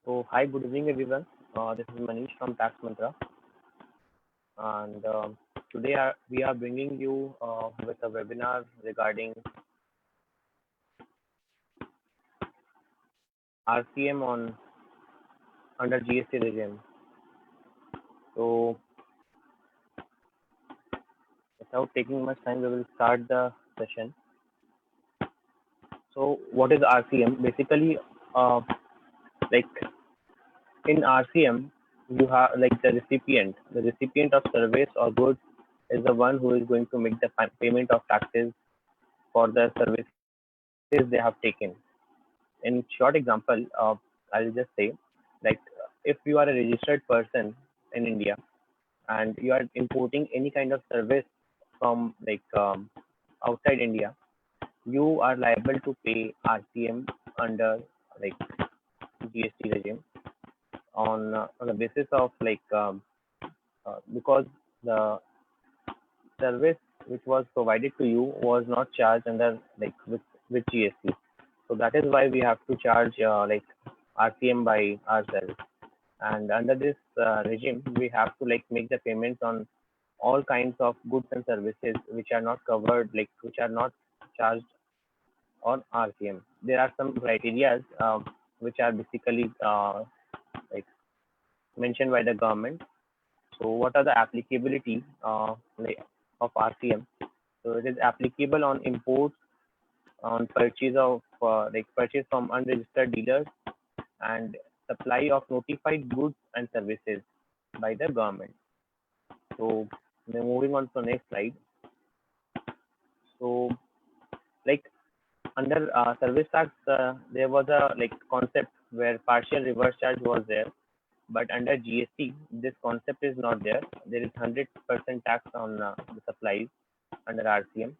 So, hi, good evening, everyone. This is Manish from Tax Mantra, and today we are bringing you with a webinar regarding RCM on under GST regime. So, without taking much time, we will start the session. So, what is RCM? Basically, like in RCM, you have like the recipient. The recipient of service or goods is the one who is going to make the payment of taxes for the services they have taken. In short example, I'll just say, like if you are a registered person in India and you are importing any kind of service from outside India, you are liable to pay RCM under like GST regime on the basis of because the service which was provided to you was not charged under with GST. So that is why we have to charge RCM by ourselves. And under this regime, we have to like make the payments on all kinds of goods and services which are not covered, like which are not charged on RCM. There are some criteria which are basically like mentioned by the government. So what are the applicability of RCM? So it is applicable on imports, on purchase of purchase from unregistered dealers, and supply of notified goods and services by the government. So now moving on to the next slide. So like under service tax, there was a like concept where partial reverse charge was there, but under GST, this concept is not there. There is 100% tax on the supplies under RCM.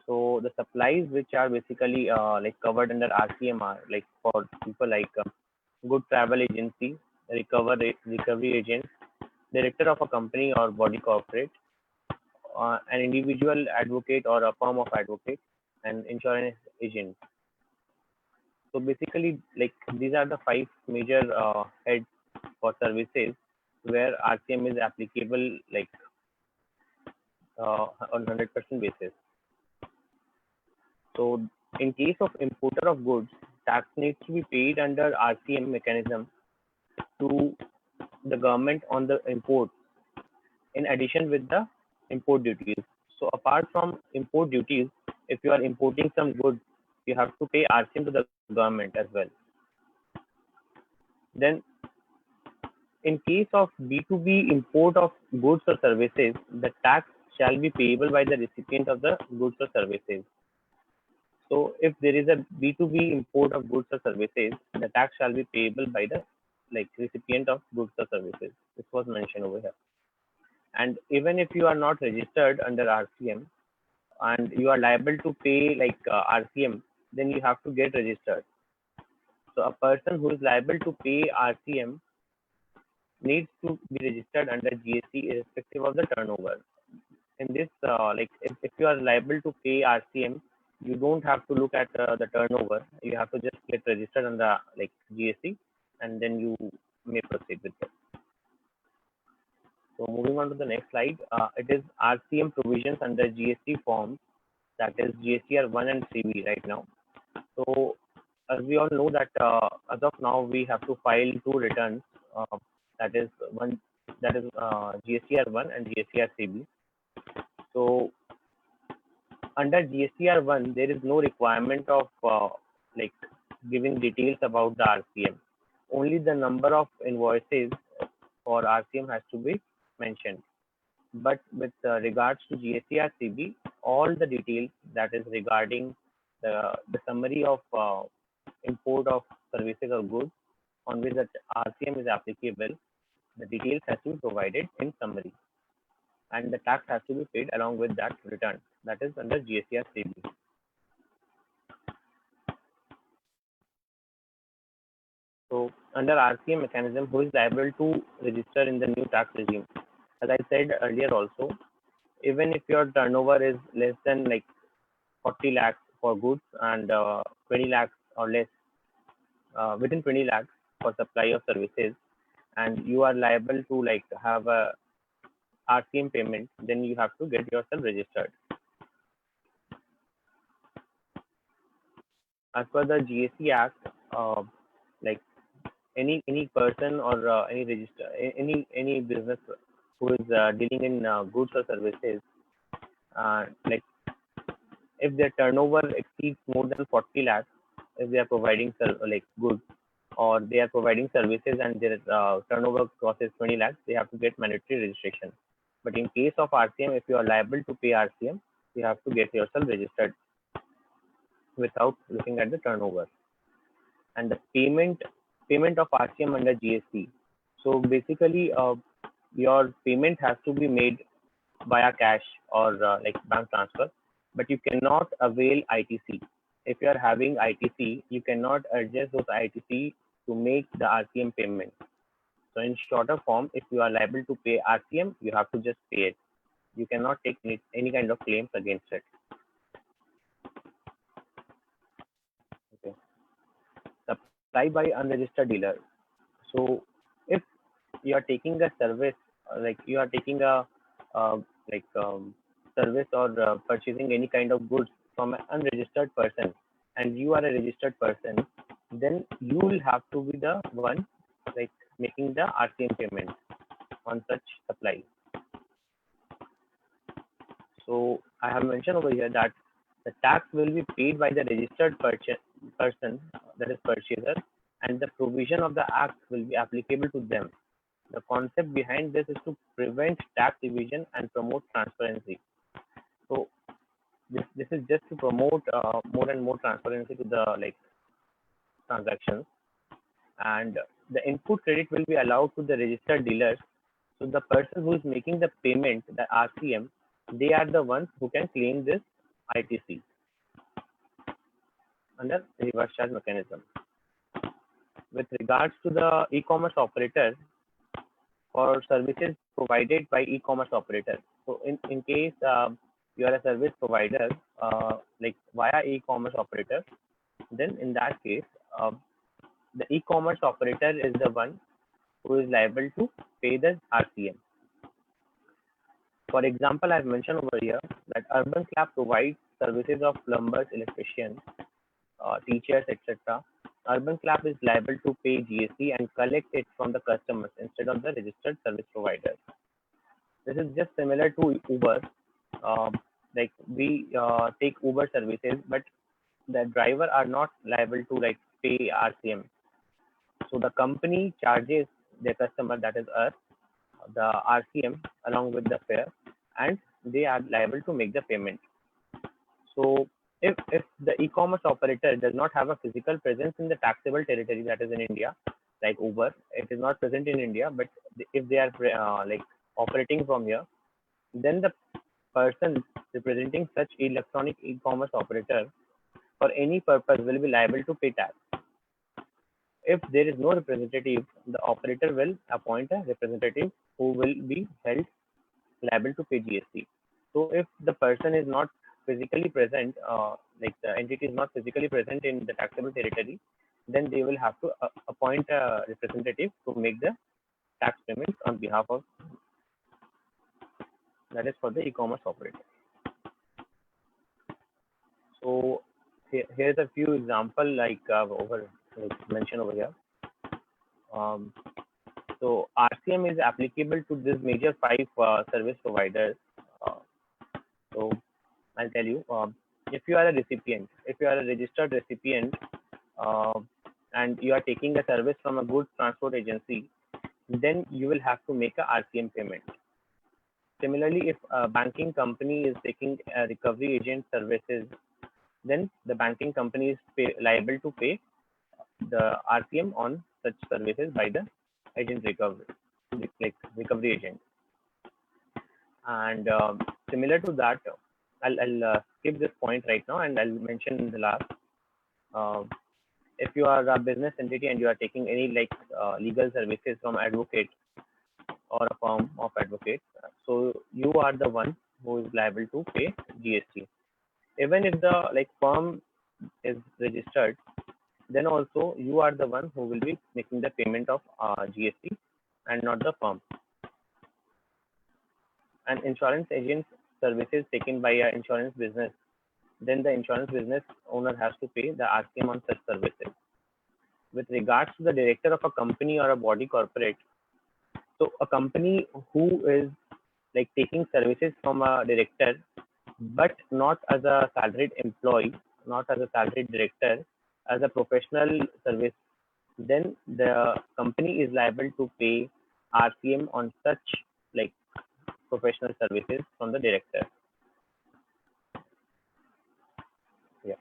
So the supplies which are basically like covered under RCM are like for people like good travel agency, recovery agent, director of a company or body corporate, an individual advocate or a firm of advocate, and insurance agent. So basically, like these are the five major heads for services where RCM is applicable on 100% basis. So in case of importer of goods, tax needs to be paid under RCM mechanism to the government on the import in addition with the import duties. So apart from import duties, if you are importing some goods, you have to pay RCM to the government as well. Then in case of B2B import of goods or services, the tax shall be payable by the recipient of the goods or services. So if there is a B2B import of goods or services, the tax shall be payable by the recipient of goods or services. This was mentioned over here. And even if you are not registered under RCM and you are liable to pay RCM, then you have to get registered. So a person who is liable to pay RCM needs to be registered under GST irrespective of the turnover. In this, if you are liable to pay RCM, you don't have to look at the turnover. You have to just get registered under GST, and then you may proceed with it. So moving on to the next slide, it is RCM provisions under GST forms, that is GSTR 1 and 3B right now. So as we all know that as of now we have to file two returns, that is GSTR 1 and GSTR 3B. So under GSTR 1, there is no requirement of giving details about the RCM. Only the number of invoices for RCM has to be mentioned. But with regards to GSTR 3B, all the details that is regarding the summary of import of services or goods on which the RCM is applicable, the details has to be provided in summary, and the tax has to be paid along with that return. That is under GSTR 3B. So under RCM mechanism, who is liable to register in the new tax regime? As I said earlier also, even if your turnover is less than 40 lakhs for goods and 20 lakhs or less, within 20 lakhs, for supply of services, and you are liable to like have a RCM payment, then you have to get yourself registered. As per the GST Act, like any person or any business who is dealing in goods or services, like if their turnover exceeds more than 40 lakhs, if they are providing like goods or they are providing services and their turnover crosses 20 lakhs, they have to get mandatory registration. But in case of RCM, if you are liable to pay RCM, you have to get yourself registered without looking at the turnover. And the payment of RCM under GST. So basically, your payment has to be made via cash or like bank transfer, but you cannot avail ITC. If you are having ITC, you cannot adjust those ITC to make the RCM payment. So in shorter form, if you are liable to pay RCM, you have to just pay it. You cannot take any kind of claims against it. Okay. Supply by unregistered dealer. So if you are taking a service, like you are taking a uh, like service or purchasing any kind of goods from an unregistered person, and you are a registered person, then you will have to be the one like making the RCM payment on such supply. So I have mentioned over here that the tax will be paid by the registered person, that is purchaser, and the provision of the act will be applicable to them. The concept behind this is to prevent tax evasion and promote transparency. So this is just to promote more and more transparency to the like transactions, and the input credit will be allowed to the registered dealers. So the person who is making the payment, the RCM, they are the ones who can claim this ITC under reverse charge mechanism. With regards to the e-commerce operator, for services provided by e-commerce operator. So in case you are a service provider like via e-commerce operator, then in that case, the e-commerce operator is the one who is liable to pay the RCM. For example, I've mentioned over here that Urban Clap provides services of plumbers, electricians, teachers, etc. Urban Clap is liable to pay GST and collect it from the customers instead of the registered service provider. This is just similar to Uber. Like we take Uber services, but the driver are not liable to like pay RCM. So the company charges their customer, that is us, the RCM along with the fare, and they are liable to make the payment. So if the e-commerce operator does not have a physical presence in the taxable territory, that is in India, like Uber, it is not present in India, but if they are like operating from here, then the person representing such electronic e-commerce operator for any purpose will be liable to pay tax. If there is no representative, the operator will appoint a representative who will be held liable to pay GST. So if the person is not physically present, like the entity is not physically present in the taxable territory, then they will have to appoint a representative to make the tax payments on behalf of. That is for the e-commerce operator. So here's a few example like mentioned over here. So RCM is applicable to this major 5 service providers. So I'll tell you, if you are a recipient, if you are a registered recipient, and you are taking a service from a goods transport agency, then you will have to make a RCM payment. Similarly, if a banking company is taking a recovery agent services, then the banking company is liable to pay the RCM on such services by the agent recovery, like recovery agent. And similar to that, I'll skip this point right now, and I'll mention the last. If you are a business entity and you are taking any like legal services from advocate or a firm of advocates, so you are the one who is liable to pay GST. Even if the like firm is registered, then also you are the one who will be making the payment of GST and not the firm. An insurance agent's services taken by an insurance business, then the insurance business owner has to pay the RCM on such services. With regards to the director of a company or a body corporate, so a company who is like taking services from a director, but not as a salaried employee, not as a salaried director, as a professional service, then the company is liable to pay RCM on such like professional services from the director. Yeah.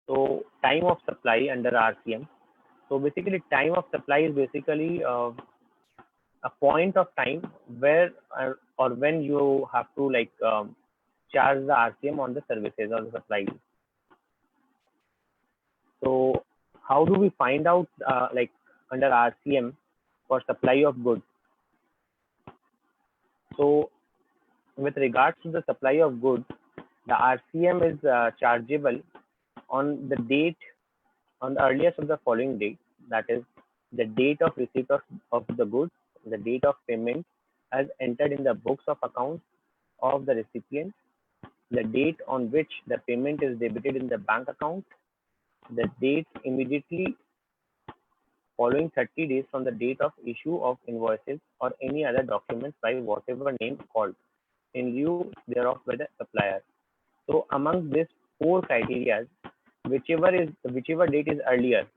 So time of supply under RCM. So basically, time of supply is basically a point of time where or when you have to like charge the RCM on the services or the supplies. So how do we find out like under RCM for supply of goods? So with regards to the supply of goods, the RCM is chargeable on the date, on the earliest of the following date, that is the date of receipt of the goods, the date of payment as entered in the books of accounts of the recipient, the date on which the payment is debited in the bank account, the date immediately following 30 days from the date of issue of invoices or any other documents by whatever name called in lieu thereof by the supplier. So among these four criteria, whichever date is earlier,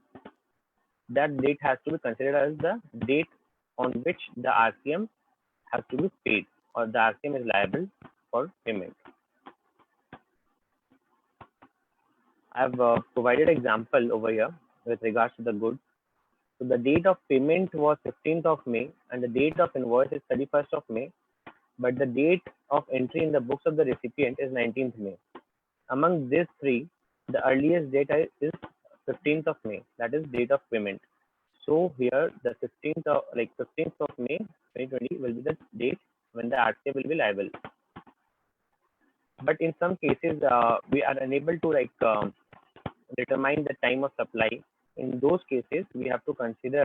that date has to be considered as the date on which the RCM has to be paid or the RCM is liable for payment. I have provided example over here with regards to the goods. So the date of payment was 15th of May and the date of invoice is 31st of May, but the date of entry in the books of the recipient is 19th May. Among these three, the earliest date is 15th of May, that is date of payment. So here the 15th of May 2020 will be the date when the RCM will be liable. But in some cases, we are unable to determine the time of supply. In those cases, we have to consider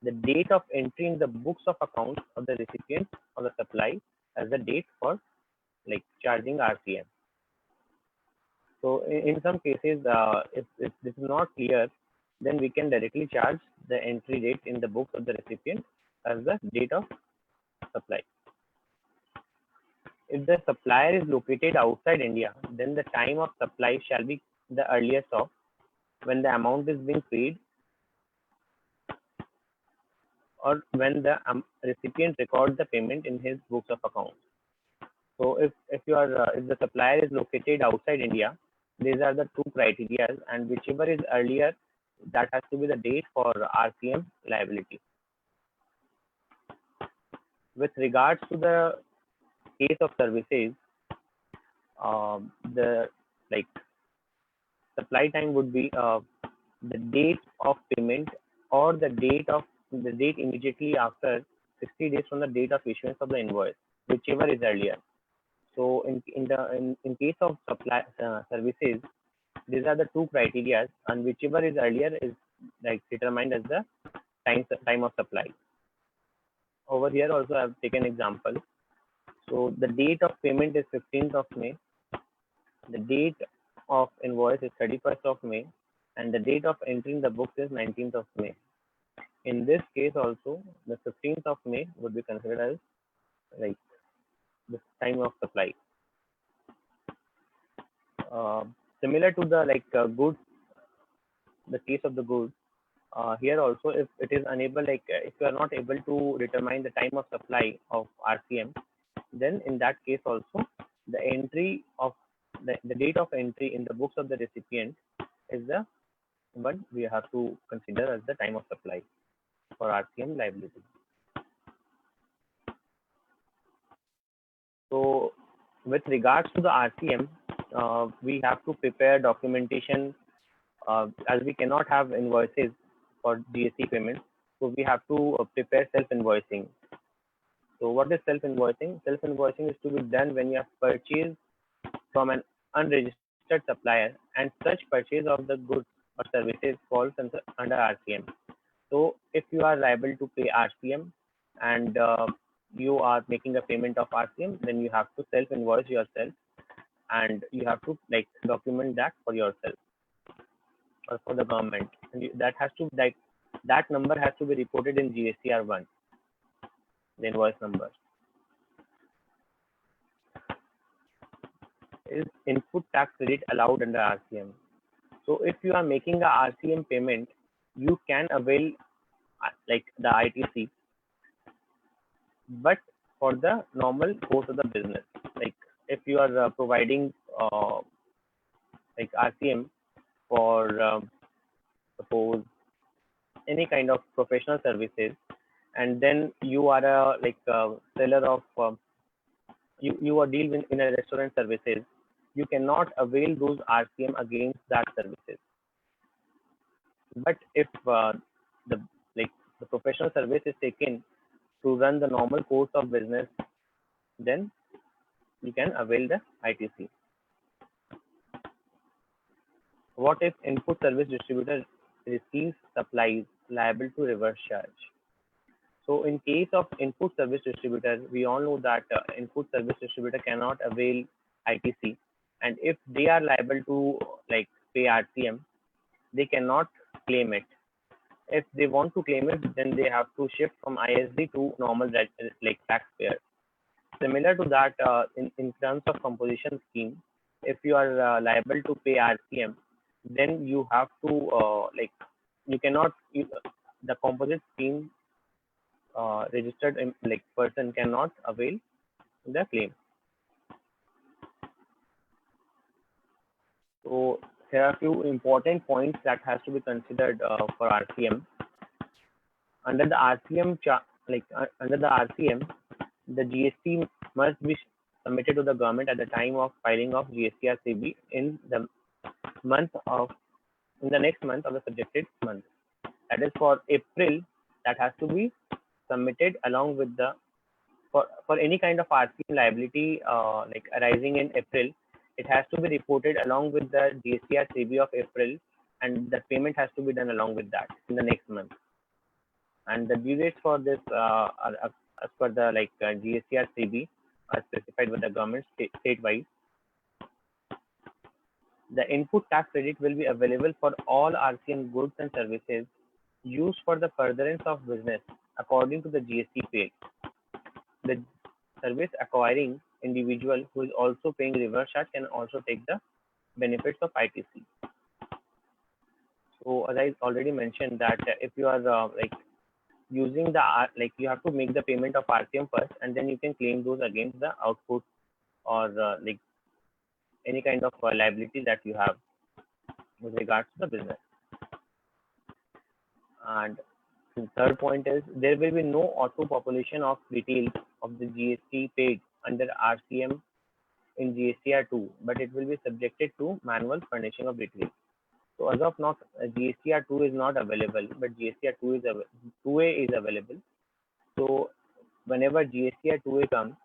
the date of entry in the books of accounts of the recipient or the supply as the date for like charging RCM. So in some cases, if this is not clear, then we can directly charge the entry date in the books of the recipient as the date of supply. If the supplier is located outside India, then the time of supply shall be the earliest of when the amount is being paid or when the recipient records the payment in his books of accounts. So if the supplier is located outside India, these are the two criteria, and whichever is earlier, that has to be the date for RCM liability. With regards to the case of services, the like supply time would be the date of payment or the date immediately after 60 days from the date of issuance of the invoice, whichever is earlier. So in case of supply services, these are the two criteria, and whichever is earlier is like determined as the time of supply. Over here also I have taken example. So the date of payment is 15th of May, the date of invoice is 31st of May, and the date of entering the books is 19th of May. In this case also, the 15th of May would be considered as like the time of supply. Similar to the goods, the case of the goods, here also if it is unable, if you are not able to determine the time of supply of RCM, then in that case also the entry of the date of entry in the books of the recipient is the one we have to consider as the time of supply for RCM liability. So with regards to the RCM, we have to prepare documentation as we cannot have invoices for GST payments. So we have to prepare self-invoicing. So what is self-invoicing? Self-invoicing is to be done when you have purchased from an unregistered registered supplier, and such purchase of the goods or services falls under RCM. So if you are liable to pay RCM and you are making a payment of RCM, then you have to self invoice yourself and you have to like document that for yourself or for the government. And that has to like that number has to be reported in GSTR1, the invoice number. Is input tax credit allowed under RCM? So if you are making a RCM payment, you can avail like the ITC, but for the normal course of the business. Like if you are providing like RCM for suppose any kind of professional services, and then you are a like seller of you are deal in a restaurant services, you cannot avail those RCM against that services. But if the like the professional service is taken to run the normal course of business, then you can avail the ITC. What if input service distributor receives supplies liable to reverse charge? So in case of input service distributor, we all know that input service distributor cannot avail ITC, and if they are liable to like pay RCM, they cannot claim it. If they want to claim it, then they have to shift from ISD to normal like taxpayer. Similar to that, in terms of composition scheme, if you are liable to pay RCM, then you have to like you cannot the composite scheme registered like person cannot avail the claim. So here are a few important points that has to be considered for RCM. Under the RCM under the RCM, the GST must be submitted to the government at the time of filing of GSTR-CB in the next month of the subjected month. That is for April, that has to be submitted along with the for any kind of RCM liability like arising in April, it has to be reported along with the GSTR-CB of April, and the payment has to be done along with that in the next month. And the due dates for this are as per the like GSTR-CB are specified by the government statewide. The input tax credit will be available for all RCM goods and services used for the furtherance of business according to the GST paid. The service acquiring individual who is also paying reverse charge can also take the benefits of ITC. So as I already mentioned that if you are like using the like you have to make the payment of RCM first, and then you can claim those against the output or like any kind of liability that you have with regards to the business. And the third point is there will be no auto population of details of the GST paid under RCM in GSTR2, but it will be subjected to manual furnishing of details. So as of now, GSTR2 is not available, but GSTR2 is 2A is available. So whenever GSTR2A comes,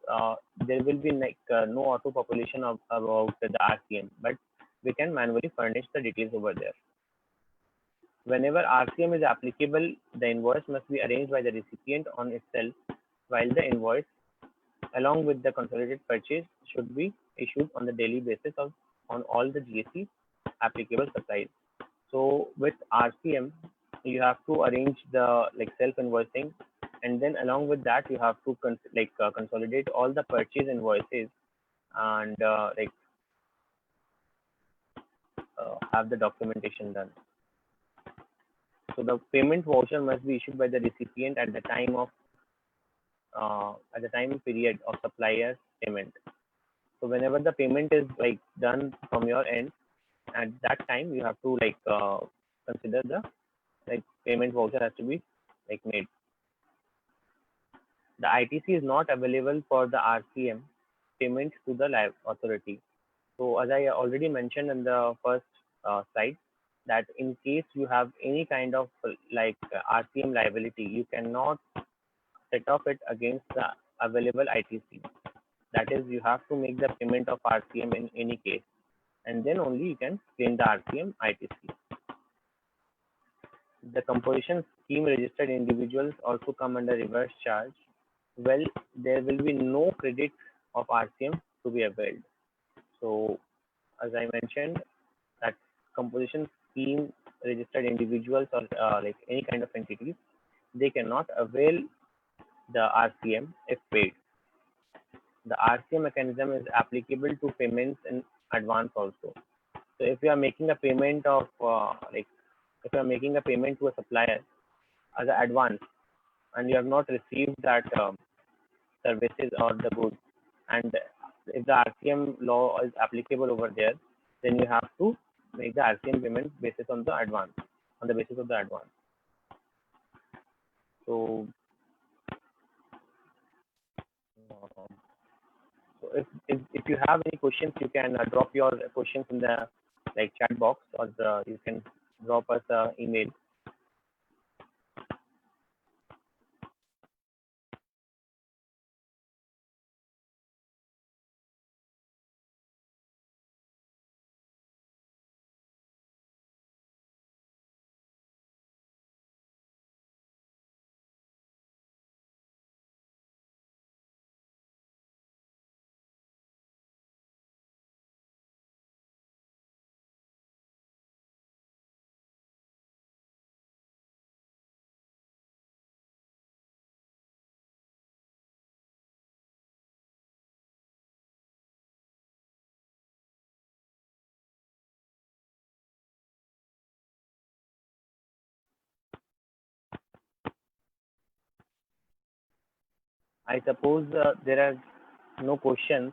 there will be like no auto population of about the RCM, but we can manually furnish the details over there. Whenever RCM is applicable, the invoice must be arranged by the recipient on itself, while the invoice, along with the consolidated purchase, should be issued on the daily basis on all the GST applicable supplies. So with RCM, you have to arrange the like self invoicing, and then along with that, you have to consolidate all the purchase invoices and have the documentation done. So the payment voucher must be issued by the recipient at the time period of supplier's payment. So whenever the payment is like done from your end, at that time you have to like consider the like payment voucher has to be like made. The ITC is not available for the RCM payment to the live authority. So as I already mentioned in the first slide, that in case you have any kind of like RCM liability, you cannot set off it against the available ITC. That is, you have to make the payment of RCM in any case. and then only you can claim the RCM ITC. The composition scheme registered individuals also come under reverse charge. Well, there will be no credit of RCM to be availed. So, as I mentioned, that composition scheme registered individuals or like any kind of entities, they cannot avail the RCM if paid. The RCM mechanism is applicable to payments in advance also. So if you are making a payment of like if you are making a payment to a supplier as an advance and you have not received that services or the goods, and if the RCM law is applicable over there, then you have to make the RCM payment based on the advance, on the basis of the advance. So, uh, so if you have any questions, you can drop your questions in the like chat box, or you can drop us an email. I suppose there are no questions,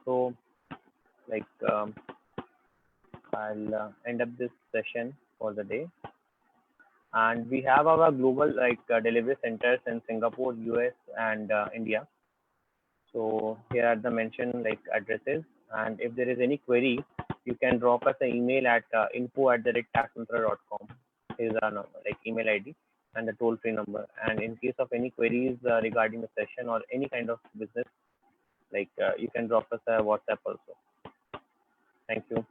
so like I'll end up this session for the day. And we have our global like delivery centers in Singapore, US, and India. So here are the mentioned like addresses. And if there is any query, you can drop us an email at info@taxmantra.com. Is our like email ID and the toll free number. And in case of any queries regarding the session or any kind of business, like you can drop us a WhatsApp also. Thank you.